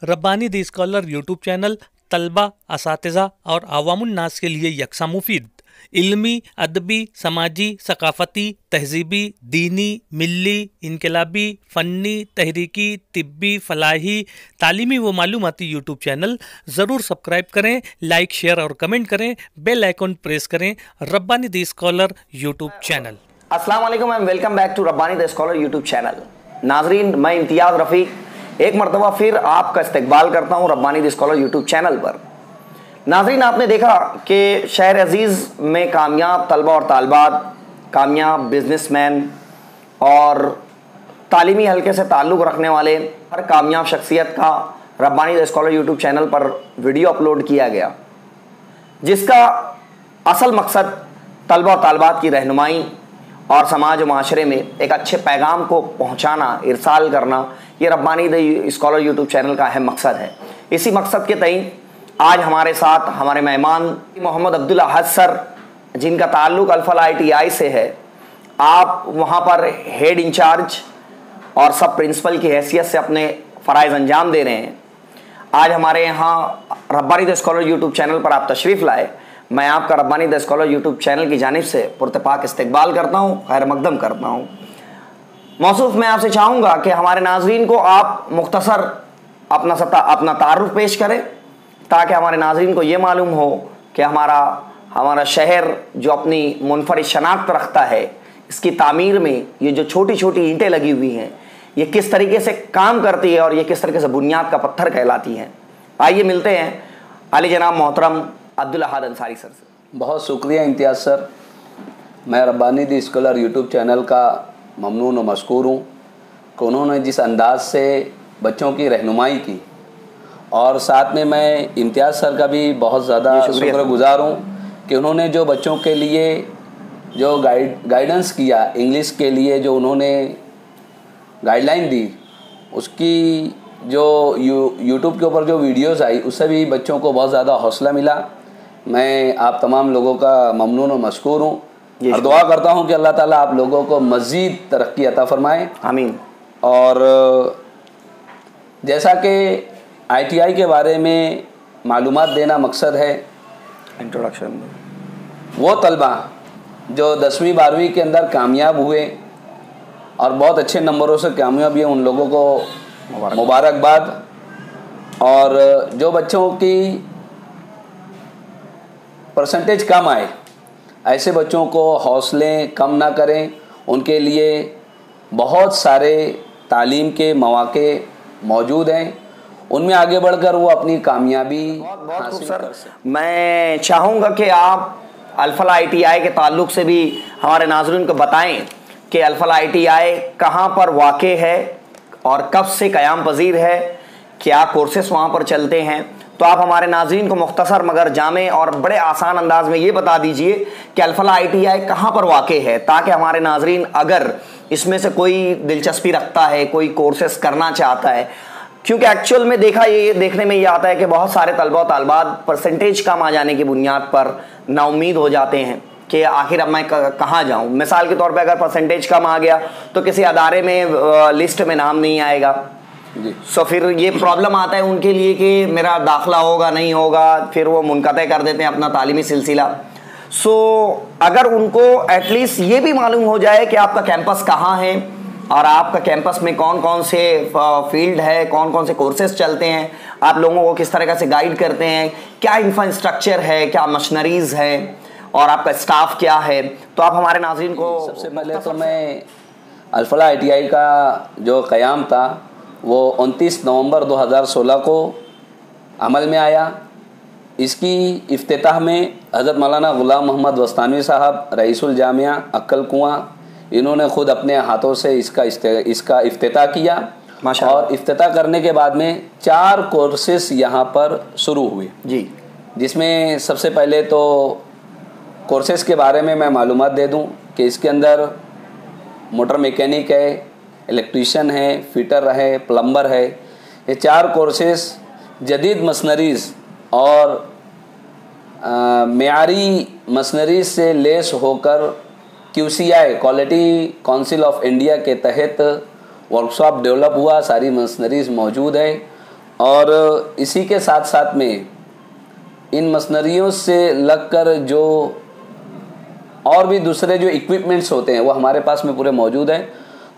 Rabbani the scholar YouTube channel तलबा, असातिज़ा और अवामुन नास के लिए यकसा मुफीद, इल्मी, अदबी, समाजी, सकाफ़ती, तहज़ीबी, दीनी, मिल्ली, इनकलाबी, फ़न्नी, तहरीकी, तिब्बी, फ़लाही, तालीमी व मालूमाती यूट्यूब चैनल ज़रूर सब्सक्राइब करें, लाइक, शेयर और कमेंट करें, बेल आइकन प्रेस करें। Rabbani the scholar YouTube channel. अस्सलाम वालेकुम and welcome back to Rabbani the scholar YouTube channel. नाजरीन, मैं इम्तियाज़ रफ़ीक एक मरतबा फिर आपका इस्तकबाल करता हूँ Rabbani the scholar YouTube channel पर। नाजरीन, आपने देखा कि शहर अजीज़ में कामयाब तलबा और तालबात, कामयाब बिजनेसमैन और तालीमी हल्के से ताल्लुक़ रखने वाले हर कामयाब शख्सियत का Rabbani the scholar YouTube channel पर वीडियो अपलोड किया गया, जिसका असल मकसद तलबा और तालबात की रहनुमाई और समाज व माशरे में एक अच्छे पैगाम को पहुँचाना, इरसाल करना, ये Rabbani the scholar YouTube channel का अहम मकसद है। इसी मकसद के तईन आज हमारे साथ हमारे मेहमान मोहम्मद अब्दुल अहद सर, जिनका ताल्लुक़ अल-फलाह ITI से है। आप वहाँ पर हेड इंचार्ज और सब प्रिंसिपल की हैसियत से अपने फ़राइज़ अंजाम दे रहे हैं। आज हमारे यहाँ Rabbani the scholar YouTube channel पर आप तशरीफ़ लाए। मैं आपका Rabbani the scholar YouTube channel की जानिब से पुरतपाक इस्तकबाल करता हूँ, खैर मकदम करता हूँ। मौसूफ़ मैं आपसे चाहूँगा कि हमारे नाज़रीन को आप मुख्तसर अपना तारुफ़ पेश करें, ताकि हमारे नाज़रीन को ये मालूम हो कि हमारा शहर जो अपनी मुनफरिद शनाख्त रखता है, इसकी तामीर में ये जो छोटी छोटी ईंटें लगी हुई हैं, ये किस तरीके से काम करती है और ये किस तरीके से बुनियाद का पत्थर कहलाती हैं। आइए मिलते हैं आली जनाब मोहतरम अब्दुल अहद अंसारी सर से। बहुत शुक्रिया इम्तियाज़ सर। मैं Rabbani the scholar YouTube channel का ममनून और मशकूर हूँ कि उन्होंने जिस अंदाज से बच्चों की रहनुमाई की, और साथ में मैं इम्तियाज़ सर का भी बहुत ज़्यादा शुक्रगुज़ार हूँ कि उन्होंने जो बच्चों के लिए जो गाइडेंस किया, इंग्लिश के लिए जो उन्होंने गाइडलाइन दी, उसकी जो यूट्यूब के ऊपर जो वीडियोस आई, उससे भी बच्चों को बहुत ज़्यादा हौसला मिला। मैं आप तमाम लोगों का ममनून और मशकूर हूँ और दुआ करता हूँ कि अल्लाह ताला आप लोगों को मज़ीद तरक्की अता फ़रमाए, आमीन। और जैसा कि ITI के बारे में मालूमात देना मकसद है, इंट्रोडक्शन, वो तलबा जो 10वीं 12वीं के अंदर कामयाब हुए और बहुत अच्छे नंबरों से कामयाब हुए, उन लोगों को मुबारकबाद। और जो बच्चों की परसेंटेज कम आए, ऐसे बच्चों को हौसले कम ना करें, उनके लिए बहुत सारे तालीम के मौके मौजूद हैं, उनमें आगे बढ़कर वो अपनी कामयाबी हासिल कर सकते। मैं चाहूँगा कि आप अल-फलाह ITI के ताल्लुक़ से भी हमारे नाज़रीन को बताएं कि अल-फलाह ITI कहाँ पर वाक़े है और कब से क़याम पज़ीर है, क्या कोर्सेस वहाँ पर चलते हैं। तो आप हमारे नाज़रीन को मुख्तसर मगर जामे और बड़े आसान अंदाज में ये बता दीजिए कि अल-फलाह ITI कहाँ पर वाक़े है, ताकि हमारे नाज़रीन अगर इसमें से कोई दिलचस्पी रखता है, कोई कोर्सेस करना चाहता है, क्योंकि एक्चुअल में देखने में ये आता है कि बहुत सारे तलबा और तालबात परसेंटेज कम आ जाने की बुनियाद पर नाउम्मीद हो जाते हैं कि आखिर अब मैं कहाँ जाऊँ। मिसाल के तौर पे अगर परसेंटेज कम आ गया तो किसी अदारे में लिस्ट में नाम नहीं आएगा, सो फिर ये प्रॉब्लम आता है उनके लिए कि मेरा दाखिला होगा नहीं होगा, फिर वो मुनक़ते कर देते हैं अपना तालीमी सिलसिला। सो अगर उनको एटलीस्ट ये भी मालूम हो जाए कि आपका कैंपस कहाँ है और आपका कैंपस में कौन कौन से फील्ड है, कौन कौन से कोर्सेज चलते हैं, आप लोगों को किस तरह से गाइड करते हैं, क्या इंफ्रास्ट्रक्चर है, क्या मशीनरीज़ है और आपका स्टाफ क्या है, तो आप हमारे नाज़रीन को। सबसे पहले तो मैं अल-फलाह ITI का जो क़याम था वो 29 नवंबर 2016 को अमल में आया। इसकी इफ्तिताह में हज़रत मौलाना ग़ुलाम मोहम्मद वस्तानवी साहब, रईसुल जामिया अक्कल कुआं, इन्होंने ख़ुद अपने हाथों से इसका इफ्तिताह किया। और इफ्तिताह करने के बाद में 4 कोर्सेस यहाँ पर शुरू हुए जी, जिसमें सबसे पहले तो कोर्सेस के बारे में मैं मालूमात दे दूँ कि इसके अंदर मोटर मैकेनिक है, इलेक्ट्रीशियन है, फिटर है, प्लम्बर है। ये 4 कोर्सेस जदीद मशीनरीज़ और मेयारी मशीनरीज से लेस होकर QCI quality council of India के तहत वर्कशॉप डेवलप हुआ, सारी मशीनरीज मौजूद है और इसी के साथ साथ में इन मशीनरियों से लगकर जो और भी दूसरे जो इक्विपमेंट्स होते हैं वो हमारे पास में पूरे मौजूद हैं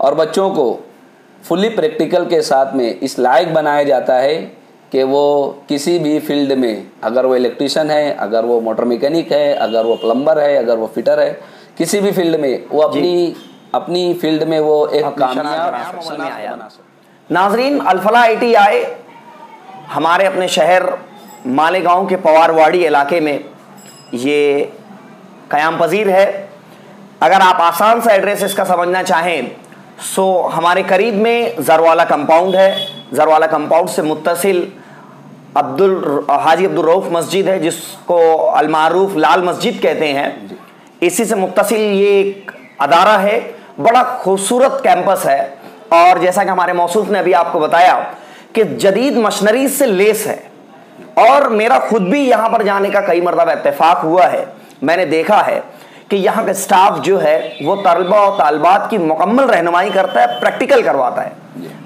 और बच्चों को फुली प्रैक्टिकल के साथ में इस लायक बनाया जाता है कि वो किसी भी फील्ड में, अगर वो इलेक्ट्रिशियन है, अगर वो मोटर मैकेनिक है, अगर वो प्लम्बर है, अगर वो फिटर है, किसी भी फील्ड में वो अपनी फील्ड में वो एक कामयाब बना सकते। नाजरीन, अल-फलाह ITI हमारे अपने शहर मालेगांव के पवारवाड़ी इलाके में ये क़याम पजीर है। अगर आप आसान सा एड्रेस इसका समझना चाहें सो हमारे करीब में ज़रवाला कंपाउंड है। ज़रवाला कंपाउंड से मुत्तसिल हाजी अब्दुल रऊफ मस्जिद है, जिसको अलमारूफ लाल मस्जिद कहते हैं। इसी से मुत्तसिल ये एक अदारा है। बड़ा खूबसूरत कैंपस है और जैसा कि हमारे मौसूफ ने अभी आपको बताया कि जदीद मशीनरी से लेस है। और मेरा खुद भी यहाँ पर जाने का कई मरतबा इत्तेफाक हुआ है। मैंने देखा है कि यहाँ का स्टाफ जो है वो तलबा और तालबात की मुकम्मल रहनुमाई करता है, प्रैक्टिकल करवाता है।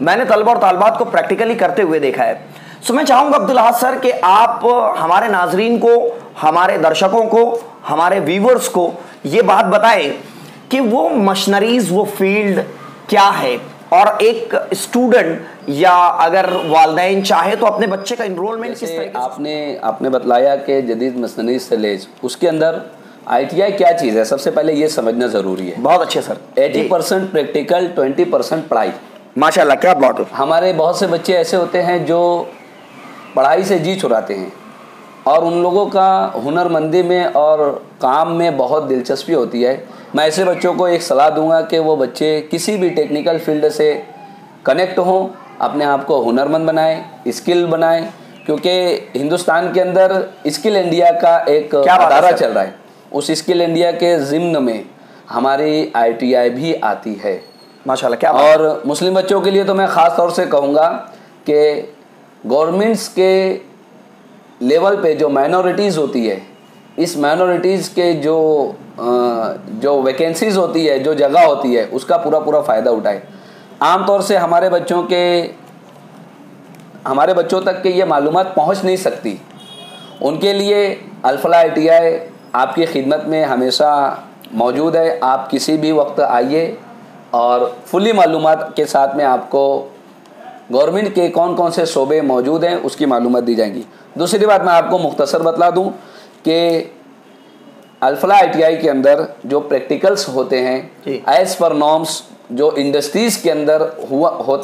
मैंने तलबा और तालबात को प्रैक्टिकली करते हुए देखा है। सो मैं चाहूँगा अब्दुल अहद सर कि आप हमारे नाजरीन को, हमारे दर्शकों को, हमारे व्यूवर्स को ये बात बताएं कि वो मशीनरीज, वो फील्ड क्या है और एक स्टूडेंट या अगर वालिदैन चाहे तो अपने बच्चे का इनरोलमेंट किस तरह आपने बतलाया कि जदीद मशीनरी से लेस, उसके अंदर ITI क्या चीज़ है सबसे पहले ये समझना ज़रूरी है। बहुत अच्छे सर। 80% प्रैक्टिकल, 20% पढ़ाई। माशाल्लाह, क्या बात है। हमारे बहुत से बच्चे ऐसे होते हैं जो पढ़ाई से जी चुराते हैं और उन लोगों का हुनरमंदी में और काम में बहुत दिलचस्पी होती है। मैं ऐसे बच्चों को एक सलाह दूंगा कि वो बच्चे किसी भी टेक्निकल फील्ड से कनेक्ट हों, अपने आप को हुनरमंद बनाएं, स्किल बनाएं, क्योंकि हिंदुस्तान के अंदर स्किल इंडिया का एक अदारा चल रहा है। उस स्किल इंडिया के ज़िम्न में हमारी ITI भी आती है। माशाल्लाह, क्या बात। और मुस्लिम बच्चों के लिए तो मैं ख़ास तौर से कहूँगा कि गवर्नमेंट्स के लेवल पे जो माइनॉरिटीज़ होती है, इस माइनॉरिटीज़ के जो वैकेंसीज़ होती है, जो जगह होती है, उसका पूरा फ़ायदा उठाए। आमतौर से हमारे बच्चों तक के ये मालूमात पहुंच नहीं सकती। उनके लिए अल-फलाह ITI आपकी खिदमत में हमेशा मौजूद है। आप किसी भी वक्त आइए और फुली मालूमात के साथ में आपको गवर्नमेंट के कौन कौन से शोबे मौजूद हैं उसकी मालूमात दी जाएंगी। दूसरी बात मैं आपको मुख्तसर बतला दूं कि अल-फलाह ITI के अंदर जो प्रैक्टिकल्स होते हैं एज पर नॉर्म्स, जो इंडस्ट्रीज़ के अंदर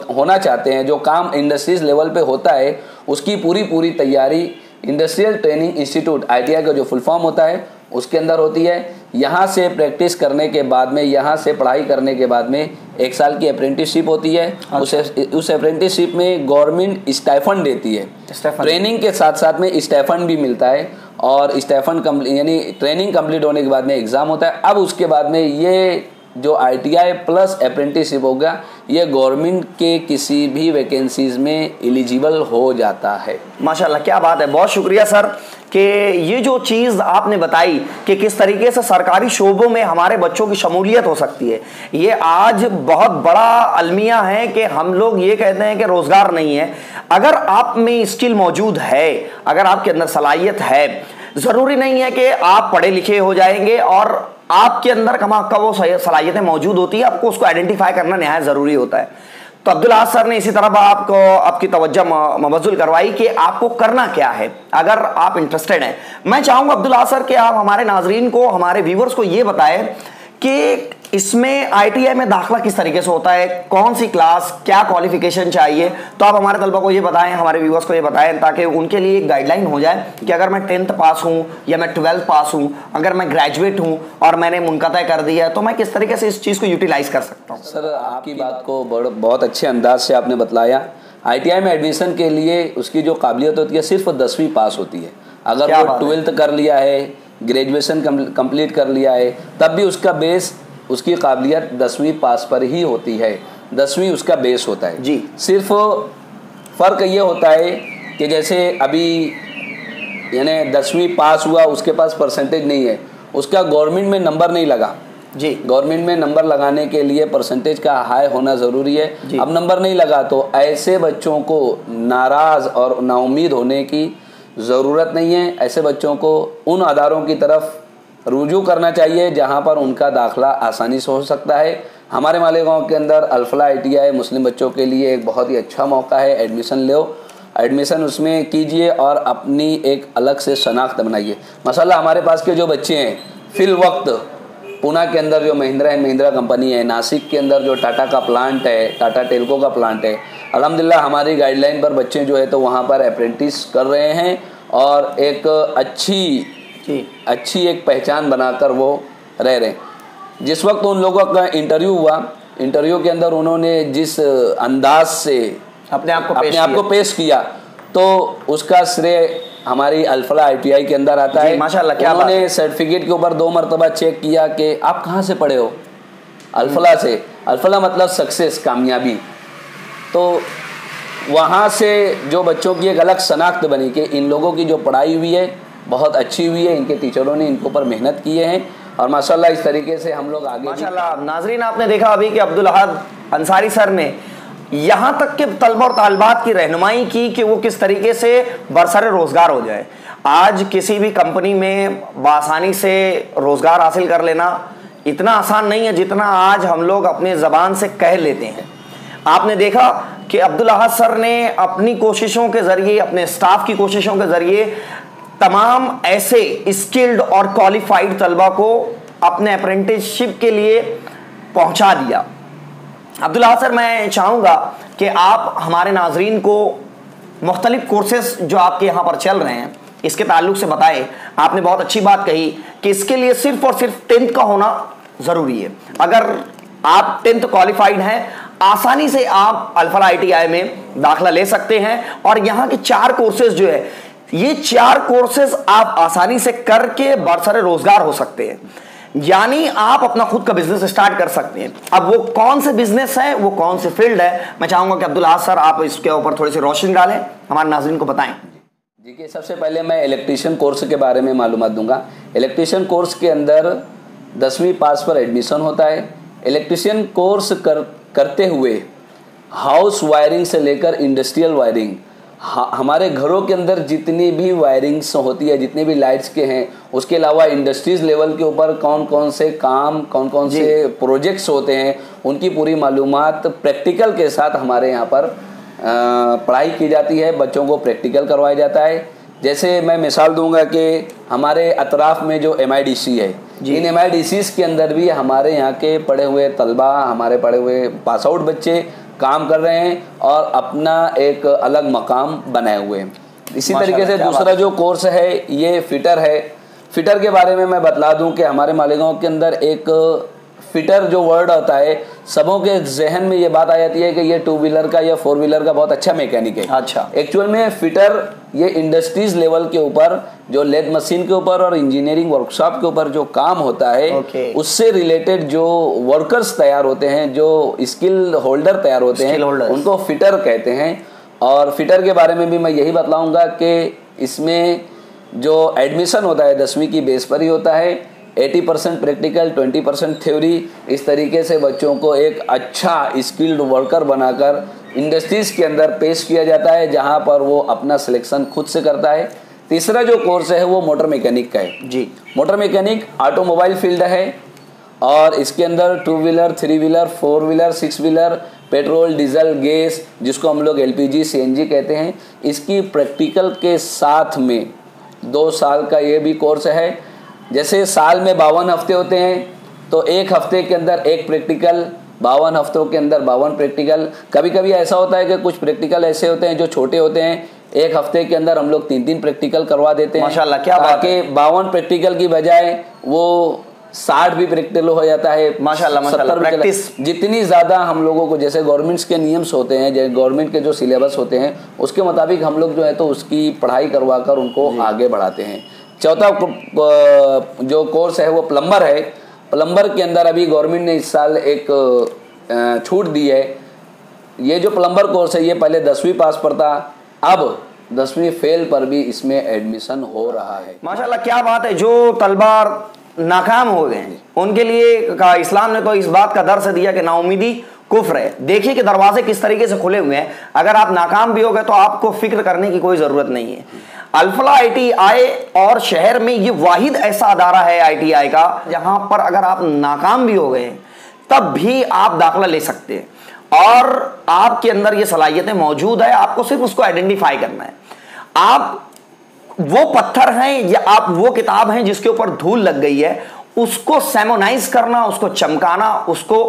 होना चाहते हैं, जो काम इंडस्ट्रीज़ लेवल पे होता है, उसकी पूरी तैयारी इंडस्ट्रियल ट्रेनिंग इंस्टीट्यूट ITI का जो फुल फॉर्म होता है उसके अंदर होती है। यहाँ से प्रैक्टिस करने के बाद में, यहाँ से पढ़ाई करने के बाद में 1 साल की अप्रेंटिसशिप होती है। उस अप्रेंटिसशिप में गवर्नमेंट स्टाइफंड देती है। ट्रेनिंग के साथ साथ में स्टाइफंड भी मिलता है और स्टाइफंड यानी ट्रेनिंग कंप्लीट होने के बाद में एग्ज़ाम होता है। अब उसके बाद में ये जो ITI प्लस अप्रेंटिसशिप होगा, ये गवर्नमेंट के किसी भी वैकेंसीज़ में एलिजिबल हो जाता है। माशाल्लाह, क्या बात है। बहुत शुक्रिया सर कि ये जो चीज़ आपने बताई कि किस तरीके से सरकारी शोबों में हमारे बच्चों की शमूलियत हो सकती है। ये आज बहुत बड़ा अलमिया है कि हम लोग ये कहते हैं कि रोज़गार नहीं है। अगर आप में स्किल मौजूद है, अगर आपके अंदर सलाहियत है, ज़रूरी नहीं है कि आप पढ़े लिखे हो जाएंगे और आपके अंदर कमा का वो सलाहियतें मौजूद होती है। आपको उसको आइडेंटिफाई करना निहायत ज़रूरी होता है। तो अब्दुल अहद सर ने इसी तरह आपको आपकी तवज्जो मबज़ूल करवाई कि आपको करना क्या है अगर आप इंटरेस्टेड हैं। मैं चाहूँगा अब्दुल अहद सर कि आप हमारे नाजरीन को, हमारे व्यूवर्स को ये बताएं कि इसमें ITI में दाखिला किस तरीके से होता है, कौन सी क्लास, क्या क्वालिफिकेशन चाहिए। तो आप हमारे तलबा को ये बताएं, हमारे व्यूवर्स को ये बताएं, ताकि उनके लिए एक गाइडलाइन हो जाए कि अगर मैं 10th पास हूँ या मैं 12th पास हूँ, अगर मैं ग्रेजुएट हूँ और मैंने मुनक़ता कर दिया तो मैं किस तरीके से इस चीज़ को यूटिलाइज़ कर सकता हूँ। सर, आपकी बात को बहुत अच्छे अंदाज से आपने बतलाया। ITI में एडमिशन के लिए उसकी जो काबिलियत होती है सिर्फ 10वीं पास होती है। अगर वो 12th कर लिया है, ग्रेजुएशन कंप्लीट कर लिया है, तब भी उसका बेस, उसकी काबिलियत 10वीं पास पर ही होती है। 10वीं उसका बेस होता है जी। सिर्फ फ़र्क ये होता है कि जैसे अभी यानी 10वीं पास हुआ, उसके पास परसेंटेज नहीं है, उसका गवर्नमेंट में नंबर नहीं लगा, जी। गवर्नमेंट में नंबर लगाने के लिए परसेंटेज का हाई होना ज़रूरी है। अब नंबर नहीं लगा तो ऐसे बच्चों को नाराज़ और नाउम्मीद होने की ज़रूरत नहीं है। ऐसे बच्चों को उन अदारों की तरफ रुजू करना चाहिए जहां पर उनका दाखला आसानी से हो सकता है। हमारे मालेगांव के अंदर अल्फला ITI मुस्लिम बच्चों के लिए एक बहुत ही अच्छा मौका है। एडमिशन लो, एडमिशन उसमें कीजिए और अपनी एक अलग से शनाख्त बनाइए। माशाल्लाह हमारे पास के जो बच्चे हैं फिल वक्त पूना के अंदर जो महिंद्रा एंड महिंद्रा कंपनी है, नासिक के अंदर जो टाटा का प्लांट है, टाटा टेल्को का प्लांट है, अल्हम्दुलिल्लाह हमारी गाइडलाइन पर बच्चे जो है तो वहाँ पर अप्रेंटिस कर रहे हैं और एक अच्छी एक पहचान बनाकर वो रह रहे हैं। जिस वक्त उन लोगों का इंटरव्यू हुआ, इंटरव्यू के अंदर उन्होंने जिस अंदाज से अपने आप को पेश किया तो उसका श्रेय हमारी अल्फला ITI के अंदर आता है। माशाल्लाह, क्या उन्होंने सर्टिफिकेट के ऊपर 2 मरतबा चेक किया कि आप कहाँ से पढ़े हो। अल्फला से, अल्फला मतलब सक्सेस, कामयाबी। तो वहाँ से जो बच्चों की एक अलग शनाख्त बनी कि इन लोगों की जो पढ़ाई हुई है बहुत अच्छी हुई है, इनके टीचरों ने इनके ऊपर मेहनत किए हैं और माशाल्लाह इस तरीके से हम लोग आगे। माशाल्लाह नाजरीन, आपने देखा अभी कि अब्दुल अहद अंसारी सर ने यहाँ तक के तलबा और तालिबात की रहनुमाई की कि वो किस तरीके से बरसरे रोज़गार हो जाए। आज किसी भी कंपनी में बआसानी से रोज़गार हासिल कर लेना इतना आसान नहीं है जितना आज हम लोग अपने ज़बान से कह लेते हैं। आपने देखा कि अब्दुल अहद सर ने अपनी कोशिशों के ज़रिए, अपने स्टाफ की कोशिशों के ज़रिए तमाम ऐसे स्किल्ड और क्वालिफाइड तलबा को अपने अप्रेंटिसशिप के लिए पहुंचा दिया। अब्दुल अहद सर, मैं चाहूँगा कि आप हमारे नाजरीन को मुख्तलिफ कोर्सेस जो आपके यहाँ पर चल रहे हैं इसके ताल्लुक से बताएं। आपने बहुत अच्छी बात कही कि इसके लिए सिर्फ और सिर्फ 10th का होना ज़रूरी है। अगर आप 10th क्वालिफाइड हैं, आसानी से आप अल्फला ITI में दाखिला ले सकते हैं और यहाँ के 4 कोर्सेज जो है, ये 4 कोर्सेज आप आसानी से करके बरसरे रोजगार हो सकते हैं, यानी आप अपना खुद का बिजनेस स्टार्ट कर सकते हैं। अब वो कौन से बिजनेस है, वो कौन से फील्ड है, मैं चाहूंगा कि अब्दुल अहद सर आप इसके ऊपर थोड़ी सी रोशनी डालें, हमारे नाज़रीन को बताएं। देखिए, सबसे पहले मैं इलेक्ट्रीशियन कोर्स के बारे में मालूमात दूंगा। इलेक्ट्रीशियन कोर्स के अंदर 10वीं पास पर एडमिशन होता है। इलेक्ट्रीशियन कोर्स करते हुए हाउस वायरिंग से लेकर इंडस्ट्रियल वायरिंग, हमारे घरों के अंदर जितनी भी वायरिंग्स होती है, जितने भी लाइट्स के हैं, उसके अलावा इंडस्ट्रीज लेवल के ऊपर कौन कौन से काम, कौन कौन से प्रोजेक्ट्स होते हैं, उनकी पूरी मालूमात प्रैक्टिकल के साथ हमारे यहाँ पर पढ़ाई की जाती है। बच्चों को प्रैक्टिकल करवाया जाता है। जैसे मैं मिसाल दूंगा कि हमारे अतराफ में जो MIDC है, इन MIDCs के अंदर भी हमारे यहाँ के पढ़े हुए तलबा, हमारे पढ़े हुए पास आउट बच्चे काम कर रहे हैं और अपना एक अलग मकाम बनाए हुए हैं। इसी तरीके से दूसरा जो कोर्स है ये फिटर है। फिटर के बारे में मैं बतला दूं कि हमारे मालेगांव के अंदर एक फिटर जो वर्ड होता है, सबों के जहन में ये बात आ जाती है कि ये 2 व्हीलर का या 4 व्हीलर का बहुत अच्छा मैकेनिक है। अच्छा, एक्चुअल में फिटर ये इंडस्ट्रीज लेवल के ऊपर जो लेद मशीन के ऊपर और इंजीनियरिंग वर्कशॉप के ऊपर जो काम होता है, उससे रिलेटेड जो वर्कर्स तैयार होते हैं, जो स्किल होल्डर तैयार होते हैं, उनको फिटर कहते हैं। और फिटर के बारे में भी मैं यही बतलाऊंगा कि इसमें जो एडमिशन होता है 10वीं की बेस पर ही होता है। 80% प्रैक्टिकल, 20% थ्योरी। इस तरीके से बच्चों को एक अच्छा स्किल्ड वर्कर बनाकर इंडस्ट्रीज के अंदर पेश किया जाता है, जहां पर वो अपना सिलेक्शन खुद से करता है। तीसरा जो कोर्स है वो मोटर मैकेनिक का है। जी, मोटर मैकेनिक ऑटोमोबाइल फील्ड है और इसके अंदर 2 wheeler, 3 wheeler, 4 wheeler, 6 wheeler, petrol, diesel, gas, जिसको हम लोग LPG, CNG कहते हैं, इसकी प्रैक्टिकल के साथ में 2 साल का ये भी कोर्स है। जैसे साल में 52 हफ्ते होते हैं तो 1 हफ्ते के अंदर 1 प्रैक्टिकल, 52 हफ्तों के अंदर 52 प्रैक्टिकल। कभी कभी ऐसा होता है कि कुछ प्रैक्टिकल ऐसे होते हैं जो छोटे होते हैं, 1 हफ्ते के अंदर हम लोग 3-3 प्रैक्टिकल करवा देते हैं। माशाल्लाह, क्या बात है। 52 प्रैक्टिकल की बजाय वो 60 भी प्रैक्टिकल हो जाता है। माशाल्लाह, 70 प्रैक्टिस जितनी ज़्यादा हम लोगों को, जैसे गवर्नमेंट्स के नियम्स होते हैं, जैसे गवर्नमेंट के जो सिलेबस होते हैं, उसके मुताबिक हम लोग जो है तो उसकी पढ़ाई करवा कर उनको आगे बढ़ाते हैं। चौथा जो कोर्स है वो प्लम्बर है। प्लम्बर के अंदर अभी गवर्नमेंट ने इस साल एक छूट दी है। ये जो प्लम्बर कोर्स है ये पहले 10वीं पास पर था, अब 10वीं फेल पर भी इसमें एडमिशन हो रहा है। माशाल्लाह, क्या बात है। जो तलबा नाकाम हो गए हैं, उनके लिए इस्लाम ने तो इस बात का दर्स दिया कि नाउमीदी कुफ्र है। देखिए कि दरवाजे किस तरीके से खुले हुए हैं, अगर आप नाकाम भी हो गए तो आपको फिक्र करने की कोई जरूरत नहीं है। अल्फला ITI और शहर में ये वाहिद ऐसा अदारा है ITI का जहां पर अगर आप नाकाम भी हो गए तब भी आप दाखिला ले सकते हैं और आपके अंदर ये सलाहियतें मौजूद है, आपको सिर्फ उसको आइडेंटिफाई करना है। आप वो पत्थर हैं या आप वो किताब हैं जिसके ऊपर धूल लग गई है, उसको सेमोनाइज करना, उसको चमकाना, उसको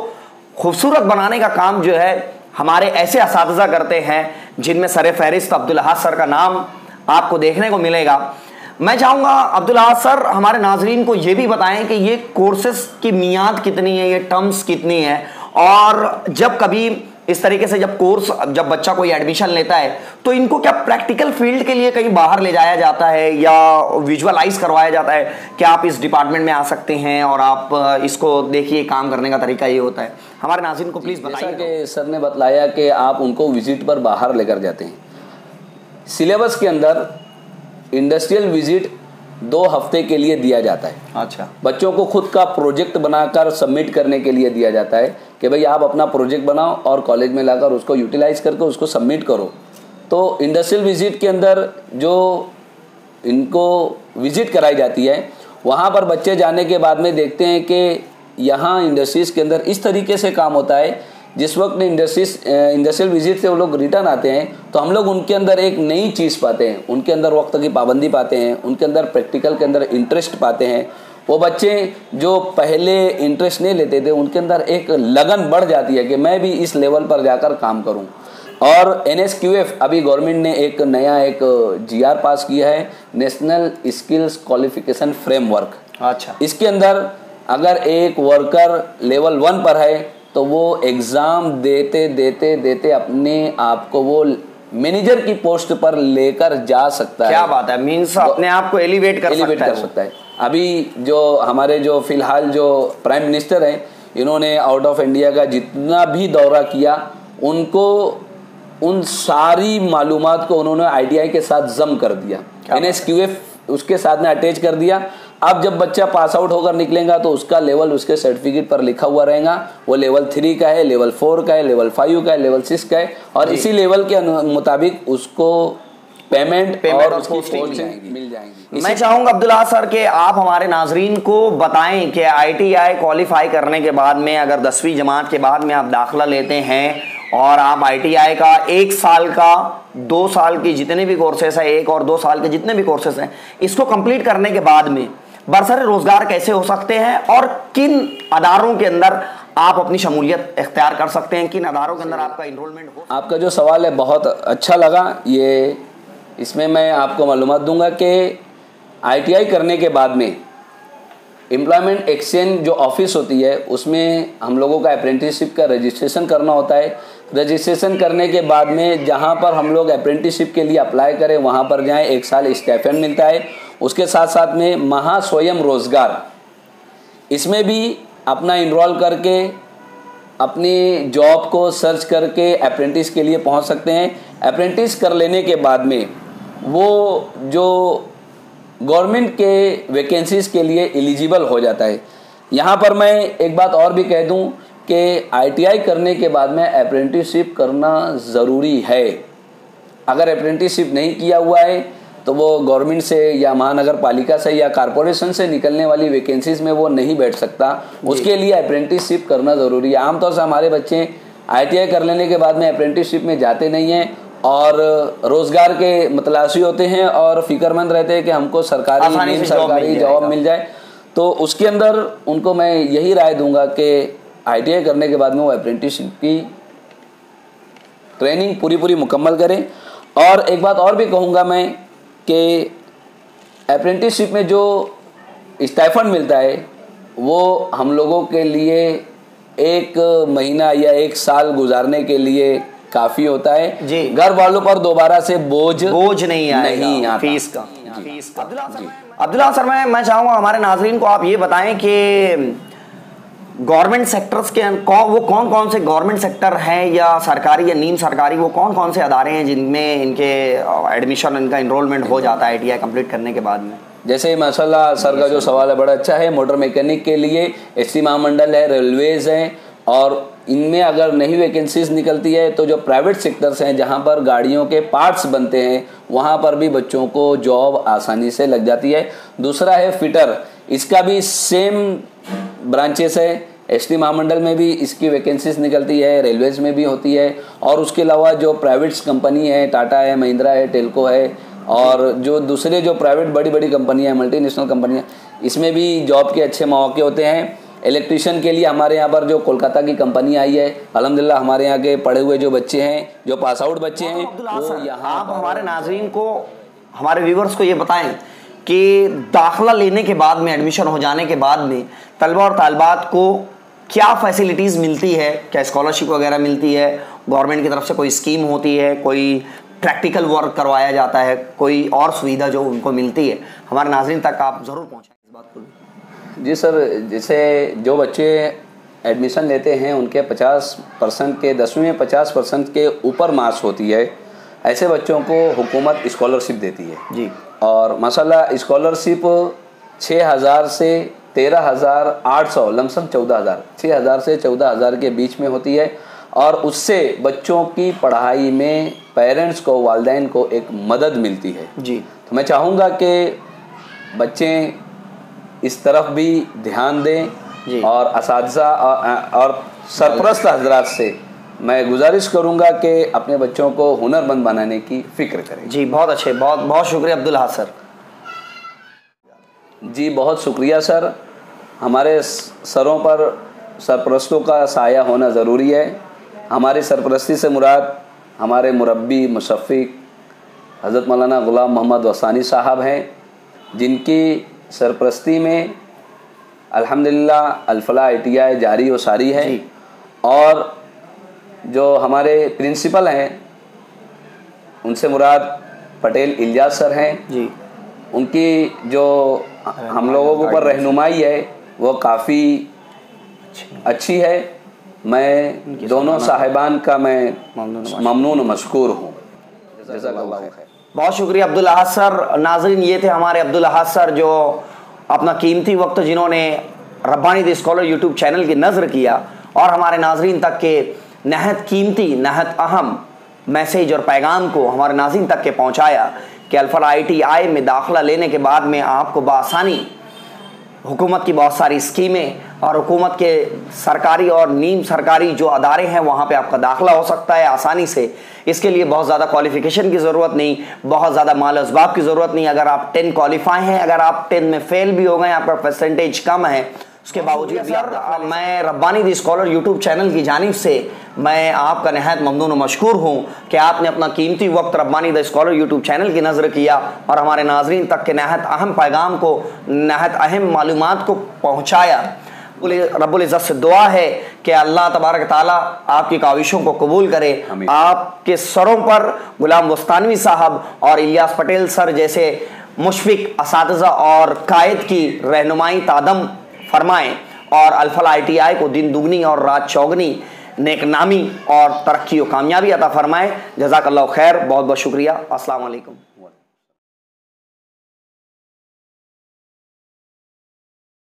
खूबसूरत बनाने का काम जो है हमारे ऐसे असातिज़ा करते हैं जिनमें सर फहरिस्त अब्दुल अहाद सर का नाम आपको देखने को मिलेगा। मैं चाहूँगा अब्दुल अहाद सर हमारे नाजरीन को ये भी बताएं कि ये कोर्सेस की मियाद कितनी है, ये टर्म्स कितनी है, और जब कभी इस तरीके से जब बच्चा कोई एडमिशन लेता है तो इनको क्या प्रैक्टिकल फील्ड के लिए कहीं बाहर ले जाया जाता है या विजुअलाइज करवाया जाता है कि आप इस डिपार्टमेंट में आ सकते हैं और आप इसको देखिए, काम करने का तरीका ये होता है। हमारे नाज़रीन को प्लीज़ बताइए। जैसा कि सर ने बतलाया कि आप उनको विजिट पर बाहर लेकर जाते हैं। सिलेबस के अंदर इंडस्ट्रियल विजिट 2 हफ्ते के लिए दिया जाता है। अच्छा। बच्चों को खुद का प्रोजेक्ट बनाकर सबमिट करने के लिए दिया जाता है कि भाई आप अपना प्रोजेक्ट बनाओ और कॉलेज में लाकर उसको यूटिलाइज करके उसको सबमिट करो। तो इंडस्ट्रियल विजिट के अंदर जो इनको विजिट कराई जाती है, वहाँ पर बच्चे जाने के बाद में देखते हैं कि यहाँ इंडस्ट्रीज़ के अंदर इस तरीके से काम होता है। जिस वक्त इंडस्ट्रियल विजिट से वो लोग रिटर्न आते हैं तो हम लोग उनके अंदर एक नई चीज़ पाते हैं, उनके अंदर वक्त की पाबंदी पाते हैं, उनके अंदर प्रैक्टिकल के अंदर इंटरेस्ट पाते हैं। वो बच्चे जो पहले इंटरेस्ट नहीं लेते थे उनके अंदर एक लगन बढ़ जाती है कि मैं भी इस लेवल पर जाकर काम करूं। और NSQF अभी गवर्नमेंट ने एक नया GR पास किया है, नेशनल स्किल्स क्वालिफिकेशन फ्रेमवर्क। अच्छा। इसके अंदर अगर एक वर्कर लेवल 1 पर है तो वो एग्ज़ाम देते देते देते अपने आप को वो मैनेजर की पोस्ट पर लेकर जा सकता है। क्या बात है, मीन्स अपने आप को एलिवेट कर सकता है। अभी जो हमारे जो फिलहाल जो प्राइम मिनिस्टर हैं, इन्होंने आउट ऑफ इंडिया का जितना भी दौरा किया, उनको उन सारी मालूमात को उन्होंने ITI के साथ जम कर दिया, NSQF उसके साथ में अटैच कर दिया। अब जब बच्चा पास आउट होकर निकलेगा तो उसका लेवल उसके सर्टिफिकेट पर लिखा हुआ रहेगा, वो लेवल 3 का है, लेवल 4 का है, लेवल 5 का है, लेवल 6 का है, और इसी लेवल के मुताबिक उसको पेमेंट और उसकी पोस्टिंग मिल जाएंगी। मैं चाहूंगा अब्दुल अहाद सर के आप हमारे नाजरीन को बताएं कि ITI क्वालिफाई करने के बाद में अगर 10वीं जमात के बाद में आप दाखिला लेते हैं और आप ITI का 1 साल का, 2 साल की जितने भी कोर्सेस हैं, 1 और 2 साल के जितने भी कोर्सेस हैं, इसको कंप्लीट करने के बाद में बरसर रोजगार कैसे हो सकते हैं और किन अदारों के अंदर आप अपनी शमूलियत इख्तियार कर सकते हैं, किन अदारों के अंदर आपका इनरोलमेंट हो। आपका जो सवाल है बहुत अच्छा लगा। ये इसमें मैं आपको मालूमात दूंगा कि ITI करने के बाद में एम्प्लॉयमेंट एक्सचेंज जो ऑफिस होती है उसमें हम लोगों का अप्रेंटिसशिप का रजिस्ट्रेशन करना होता है। रजिस्ट्रेशन करने के बाद में जहां पर हम लोग अप्रेंटिसशिप के लिए अप्लाई करें वहां पर जाएं, 1 साल स्टाइपेंड मिलता है। उसके साथ साथ में महा स्वयं रोजगार, इसमें भी अपना इनरोल करके अपनी जॉब को सर्च करके अप्रेंटिस के लिए पहुंच सकते हैं। अप्रेंटिस कर लेने के बाद में वो जो गवर्नमेंट के वैकेंसीज़ के लिए एलिजिबल हो जाता है। यहाँ पर मैं एक बात और भी कह दूँ कि ITI करने के बाद में अप्रेंटिसशिप करना ज़रूरी है। अगर अप्रेंटिसशिप नहीं किया हुआ है तो वो गवर्नमेंट से या महानगर पालिका से या कारपोरेशन से निकलने वाली वैकेंसीज़ में वो नहीं बैठ सकता। उसके लिए अप्रेंटिसशिप करना ज़रूरी है। आमतौर से हमारे बच्चे ITI कर लेने के बाद में अप्रेंटिसशिप में जाते नहीं हैं और रोजगार के मतलाशी होते हैं और फिक्रमंद रहते हैं कि हमको सरकारी जॉब मिल जाए। तो उसके अंदर उनको मैं यही राय दूंगा कि ITI करने के बाद में वो अप्रेंटिसशिप की ट्रेनिंग पूरी मुकम्मल करें। और एक बात और भी कहूँगा मैं कि अप्रेंटिसशिप में जो स्टाइफंड मिलता है वो हम लोगों के लिए 1 महीना या 1 साल गुजारने के लिए काफ़ी होता है जी। घर वालों पर दोबारा से बोझ नहीं आता फीस का। अब्दुल अहाद सर, मैं चाहूँगा हमारे नाजरीन को आप ये बताएं कि गवर्नमेंट सेक्टर्स के वो कौन कौन से गवर्नमेंट सेक्टर हैं या सरकारी या नीम सरकारी, वो कौन कौन से अदारे हैं जिनमें इनके एडमिशन, इनका इनरोलमेंट हो जाता है ITI कंप्लीट करने के बाद में? जैसे माशाल्लाह सर का जो सवाल है बड़ा अच्छा है। मोटर मैकेनिक के लिए ST महामंडल है, रेलवेज़ हैं, और इनमें अगर नई वैकेंसीज निकलती है तो जो प्राइवेट सेक्टर्स हैं जहां पर गाड़ियों के पार्ट्स बनते हैं वहां पर भी बच्चों को जॉब आसानी से लग जाती है। दूसरा है फिटर, इसका भी सेम ब्रांचेस है। ST महामंडल में भी इसकी वैकेंसीज निकलती है, रेलवेज में भी होती है, और उसके अलावा जो प्राइवेट्स कंपनी है, टाटा है, महिंद्रा है, टेल्को है, और जो दूसरे जो प्राइवेट बड़ी बड़ी कंपनियां हैं, मल्टीनेशनल कंपनियां, इसमें भी जॉब के अच्छे मौके होते हैं। इलेक्ट्रिशियन के लिए हमारे यहाँ पर जो कोलकाता की कंपनी आई है, अल्हम्दुलिल्लाह हमारे यहाँ के पढ़े हुए जो बच्चे हैं, जो पास आउट बच्चे हैं, वो यहाँ आप हमारे नाजरीन को, हमारे व्यूवर्स को ये बताएं कि दाखिला लेने के बाद में, एडमिशन हो जाने के बाद में तलबा और तालिबात को क्या फैसिलिटीज़ मिलती है? क्या स्कॉलरशिप वगैरह मिलती है? गवर्नमेंट की तरफ से कोई स्कीम होती है? कोई प्रैक्टिकल वर्क करवाया जाता है? कोई और सुविधा जो उनको मिलती है, हमारे नाज़रीन तक आप ज़रूर पहुँचाएं इस बात को। जी सर, जैसे जो बच्चे एडमिशन लेते हैं उनके 50% के 10वीं में 50% के ऊपर मार्क्स होती है, ऐसे बच्चों को हुकूमत स्कॉलरशिप देती है जी। और माशाल्लाह स्कॉलरशिप 6,000 से 13,800, लमसम 14,000, 6,000 से 14,000 के बीच में होती है, और उससे बच्चों की पढ़ाई में पेरेंट्स को, वालिदैन को एक मदद मिलती है जी। तो मैं चाहूँगा कि बच्चे इस तरफ भी ध्यान दें, और असातिज़ा और सरपरस्त हजरात से मैं गुजारिश करूंगा कि अपने बच्चों को हुनरमंद बनाने की फिक्र करें। जी बहुत अच्छे, बहुत बहुत शुक्रिया अब्दुल अहद सर। जी बहुत शुक्रिया सर। हमारे सरों पर सरपरस्तों का साया होना ज़रूरी है। हमारी सरपरस्ती से मुराद हमारे मुरब्बी मुशफ़िक हज़रत मौलाना ग़ुलाम मोहम्मद वसानी साहब हैं, जिनकी सरपरस्ती में अल्हम्दुलिल्लाह अल-फलाह ITI जारी व सारी है, और जो हमारे प्रिंसिपल हैं उनसे मुराद पटेल इलियास सर हैं जी। उनकी जो हम लोगों के ऊपर रहनुमाई है वो काफ़ी अच्छी है। मैं दोनों साहिबान का मैं ममनून मशकूर हूँ। बहुत शुक्रिया अब्दुल अहद सर। नाजरीन, ये थे हमारे अब्दुल अहद सर जो अपना कीमती वक्त जिन्होंने Rabbani the scholar YouTube channel की नज़र किया और हमारे नाजरीन तक के नहायत कीमती, नहायत अहम मैसेज और पैगाम को हमारे नाज़रीन तक के पहुँचाया कि अल-फलाह ITI में दाखिला लेने के बाद में आपको बआसानी हुकूमत की बहुत सारी स्कीमें और हुकूमत के सरकारी और नीम सरकारी जो अदारे हैं वहाँ पे आपका दाखिला हो सकता है आसानी से। इसके लिए बहुत ज़्यादा क्वालिफ़िकेशन की ज़रूरत नहीं, बहुत ज़्यादा माल असबाब की ज़रूरत नहीं। अगर आप 10 क्वालिफाई हैं, अगर आप 10 में फ़ेल भी हो गए, आपका परसेंटेज कम है, उसके बावजूद सर मैं Rabbani the scholar YouTube channel की जानिब से मैं आपका नहायत ममनून और मशकूर हूँ कि आपने अपना कीमती वक्त Rabbani the scholar YouTube channel की नज़र किया और हमारे नाजरीन तक के नहायत अहम पैगाम को, नहायत अहम मालूमात को पहुँचाया। रब्बुल इज़्ज़त से दुआ है कि अल्लाह तबारक ताला आपकी काविशों को कबूल करे। आपके सरों पर ग़ुलाम वस्तानवी साहब और इलियास पटेल सर जैसे मुशफ़िक असातिज़ा और कायद की रहनुमाई तादम फरमाएं और अल-फलाह ITI को दिन दुगनी और रात चौगनी नेकनामी और तरक्की और कामयाबी अता फरमाएं। जज़ाकल्लाहु खैर। बहुत बहुत शुक्रिया। अस्सलाम वालेकुम।